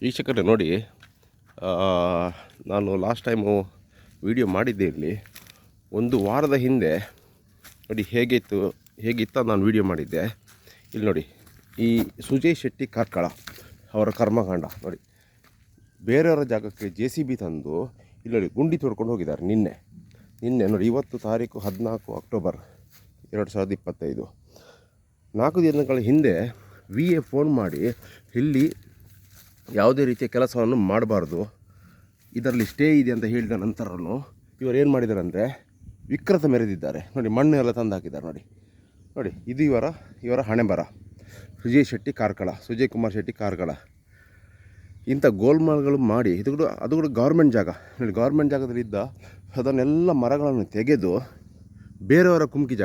ವೀಕ್ಷಕರೇ ನೋಡಿ, ನಾನು ಲಾಸ್ಟ್ ಟೈಮು ವಿಡಿಯೋ ಮಾಡಿದ್ದೆ ಇಲ್ಲಿ. ಒಂದು ವಾರದ ಹಿಂದೆ ನೋಡಿ ಹೇಗಿತ್ತ ನಾನು ವಿಡಿಯೋ ಮಾಡಿದ್ದೆ. ಇಲ್ಲಿ ನೋಡಿ, ಈ ಸುಜಯ್ ಶೆಟ್ಟಿ ಕಾರ್ಕಳ ಅವರ ಕರ್ಮಕಾಂಡ ನೋಡಿ. ಬೇರೆಯವರ ಜಾಗಕ್ಕೆ JCB ತಂದು ಇಲ್ಲಿ ನೋಡಿ ಗುಂಡಿ ತೋಡ್ಕೊಂಡು ಹೋಗಿದ್ದಾರೆ. ನಿನ್ನೆ ನೋಡಿ, ಇವತ್ತು ತಾರೀಕು 14 ಅಕ್ಟೋಬರ್ 2025. 4 ದಿನಗಳ ಹಿಂದೆ VA ಫೋನ್ ಮಾಡಿ ಇಲ್ಲಿ ಯಾವುದೇ ರೀತಿಯ ಕೆಲಸವನ್ನು ಮಾಡಬಾರ್ದು, ಇದರಲ್ಲಿ ಸ್ಟೇ ಇದೆ ಅಂತ ಹೇಳಿದ ನಂತರನೂ ಇವರು ಏನು ಮಾಡಿದ್ದಾರೆ ಅಂದರೆ ವಿಕೃತ ಮೆರೆದಿದ್ದಾರೆ. ನೋಡಿ, ಮಣ್ಣು ಎಲ್ಲ ತಂದು ಹಾಕಿದ್ದಾರೆ. ನೋಡಿ ಇದು ಇವರ ಹಣೆ ಬರ. ಸುಜಯ್ ಕುಮಾರ್ ಶೆಟ್ಟಿ ಕಾರ್ಕಳ ಇಂಥ ಗೋಲ್ಮಾಲ್ಗಳು ಮಾಡಿ ಅದು ಕೂಡ ಗೌರ್ಮೆಂಟ್ ಜಾಗ ನೋಡಿ. ಗೌರ್ಮೆಂಟ್ ಜಾಗದಲ್ಲಿದ್ದ ಅದನ್ನೆಲ್ಲ ಮರಗಳನ್ನು ತೆಗೆದು ಬೇರೆಯವರ ಕುಮ್ಕಿ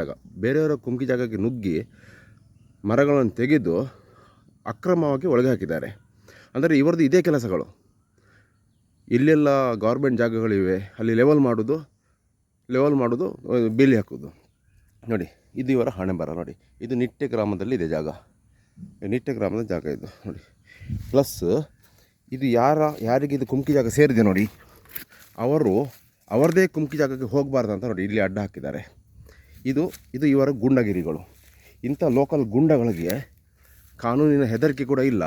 ಜಾಗಕ್ಕೆ ನುಗ್ಗಿ ಮರಗಳನ್ನು ತೆಗೆದು ಅಕ್ರಮವಾಗಿ ಒಳಗೆ ಹಾಕಿದ್ದಾರೆ. ಅಂದರೆ ಇವರದ್ದು ಇದೇ ಕೆಲಸಗಳು. ಇಲ್ಲೆಲ್ಲ ಗೌರ್ಮೆಂಟ್ ಜಾಗಗಳಿವೆ, ಅಲ್ಲಿ ಲೆವೆಲ್ ಮಾಡೋದು ಬೇಲಿ ಹಾಕೋದು. ನೋಡಿ, ಇದು ಇವರ ಹಣೆ ಬರ. ನೋಡಿ, ಇದು ನಿಟ್ಟೆ ಗ್ರಾಮದಲ್ಲಿ ಇದೆ ಜಾಗ. ನಿಟ್ಟೆ ಗ್ರಾಮದ ಜಾಗ ಇದು ನೋಡಿ. ಪ್ಲಸ್ ಇದು ಯಾರಿಗೆ ಇದು ಕುಮ್ಕಿ ಜಾಗ ಸೇರಿದೆ ನೋಡಿ, ಅವರದೇ ಕುಮ್ಕಿ ಜಾಗಕ್ಕೆ ಹೋಗಬಾರ್ದು ಅಂತ ನೋಡಿ ಇಲ್ಲಿ ಅಡ್ಡ ಹಾಕಿದ್ದಾರೆ. ಇದು ಇವರ ಗುಂಡಗಿರಿಗಳು. ಇಂಥ ಲೋಕಲ್ ಗುಂಡಗಳಿಗೆ ಕಾನೂನಿನ ಹೆದರಿಕೆ ಕೂಡ ಇಲ್ಲ,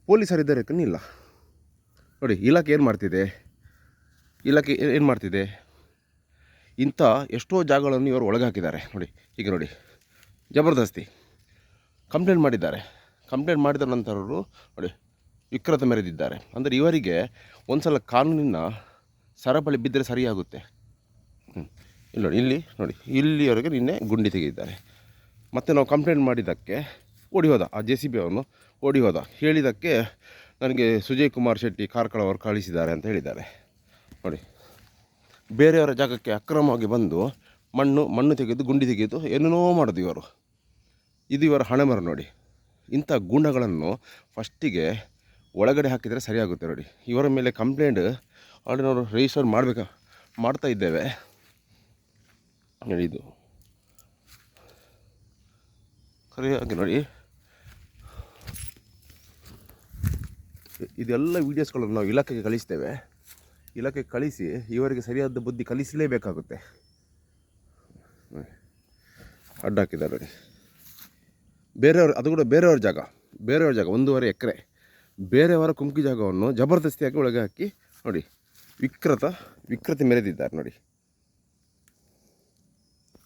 ಪೊಲೀಸರ ಹೆದರಿಕೆನೂ ಇಲ್ಲ. ನೋಡಿ, ಇಲಾಖೆ ಏನು ಮಾಡ್ತಿದೆ, ಇಂಥ ಎಷ್ಟೋ ಜಾಗಗಳನ್ನು ಇವರು ಒಳಗೆ ಹಾಕಿದ್ದಾರೆ. ನೋಡಿ, ಈಗ ನೋಡಿ, ಜಬರ್ದಸ್ತಿ ಕಂಪ್ಲೇಂಟ್ ಮಾಡಿದ ನಂತರರು ನೋಡಿ ವಿಕೃತ ಮೆರೆದಿದ್ದಾರೆ. ಅಂದರೆ ಇವರಿಗೆ ಒಂದು ಸಲ ಕಾನೂನಿನ ಸರಪಳಿ ಬಿದ್ದರೆ ಸರಿಯಾಗುತ್ತೆ. ಇಲ್ಲಿ ನೋಡಿ, ಇಲ್ಲಿವರೆಗೆ ನಿನ್ನೆ ಗುಂಡಿ ತೆಗೆದಿದ್ದಾರೆ. ಮತ್ತು ನಾವು ಕಂಪ್ಲೇಂಟ್ ಮಾಡಿದ್ದಕ್ಕೆ ಓಡಿ ಹೋದ, ಆ JCB ಅವನು ಓಡಿ ಹೋದ. ಹೇಳಿದ್ದಕ್ಕೆ ನನಗೆ ಸುಜಯ್ ಕುಮಾರ್ ಶೆಟ್ಟಿ ಕಾರ್ಕಳ ಅವರು ಕಳಿಸಿದ್ದಾರೆ ಅಂತ ಹೇಳಿದ್ದಾರೆ. ನೋಡಿ, ಬೇರೆಯವರ ಜಾಗಕ್ಕೆ ಅಕ್ರಮವಾಗಿ ಬಂದು ಮಣ್ಣು ತೆಗೆದು ಗುಂಡಿ ತೆಗೆದು ಏನೇನೋ ಮಾಡೋದು ಇವರು. ಇದು ಇವರ ಹಣೆ ಬರ ನೋಡಿ. ಇಂಥ ಗುಂಡಗಳನ್ನು ಫಸ್ಟಿಗೆ ಒಳಗಡೆ ಹಾಕಿದರೆ ಸರಿಯಾಗುತ್ತೆ. ನೋಡಿ, ಇವರ ಮೇಲೆ ಕಂಪ್ಲೇಂಟ್ ಆಲ್ರೆಡಿ ನಾವು ರಿಜಿಸ್ಟರ್ ಮಾಡ್ತಾ ಇದ್ದೇವೆ. ನೋಡಿ, ಇದು ಸರಿಯಾಗಿ ನೋಡಿ, ಇದೆಲ್ಲ ವೀಡಿಯೋಸ್ಗಳನ್ನು ನಾವು ಇಲಾಖೆಗೆ ಕಳಿಸ್ತೇವೆ. ಇಲಾಖೆಗೆ ಕಳಿಸಿ ಇವರಿಗೆ ಸರಿಯಾದ ಬುದ್ಧಿ ಕಲಿಸಲೇಬೇಕಾಗುತ್ತೆ. ಅಡ್ಡ ಹಾಕಿದ್ದಾರೆ ನೋಡಿ. ಅದು ಕೂಡ ಬೇರೆಯವ್ರ ಜಾಗ 1.5 ಎಕರೆ ಬೇರೆಯವರ ಕುಮ್ಕಿ ಜಾಗವನ್ನು ಜಬರ್ದಸ್ತಿಯಾಗಿ ಒಳಗೆ ಹಾಕಿ ನೋಡಿ ವಿಕೃತಿ ಮೆರೆದಿದ್ದಾರೆ ನೋಡಿ.